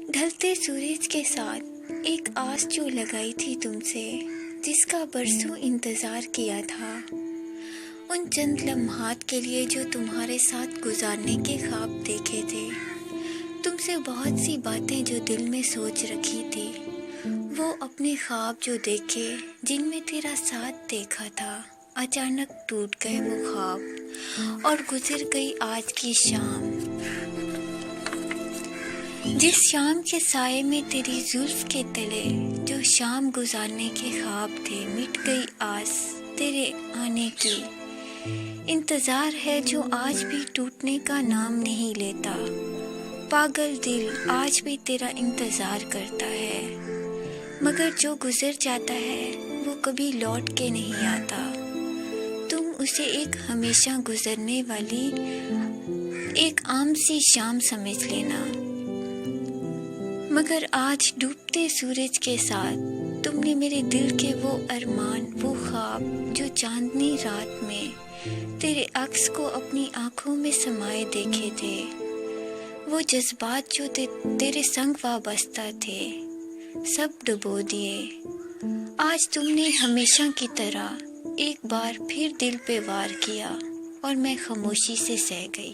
ڈھلتے سورج کے ساتھ ایک آس جو لگائی تھی تم سے، جس کا برسوں انتظار کیا تھا، ان چند لمحات کے لیے جو تمہارے ساتھ گزارنے کے خواب دیکھے تھے، تم سے بہت سی باتیں جو دل میں سوچ رکھی تھی، وہ اپنے خواب جو دیکھے جن میں تیرا ساتھ دیکھا تھا، اچانک ٹوٹ گئے وہ خواب اور گزر گئی آج کی شام۔ جس شام کے سائے میں تیری زلف کے تلے جو شام گزارنے کے خواب تھے، مٹ گئی آس تیرے آنے کی۔ انتظار ہے جو آج بھی ٹوٹنے کا نام نہیں لیتا، پاگل دل آج بھی تیرا انتظار کرتا ہے، مگر جو گزر جاتا ہے وہ کبھی لوٹ کے نہیں آتا۔ تم اسے ایک ہمیشہ گزرنے والی ایک عام سی شام سمجھ لینا، مگر آج ڈوبتے سورج کے ساتھ تم نے میرے دل کے وہ ارمان، وہ خواب جو چاندنی رات میں تیرے عکس کو اپنی آنکھوں میں سمائے دیکھے تھے، وہ جذبات جو تیرے سنگ وابستہ تھے، سب ڈبو دیے۔ آج تم نے ہمیشہ کی طرح ایک بار پھر دل پہ وار کیا اور میں خاموشی سے سہ گئی۔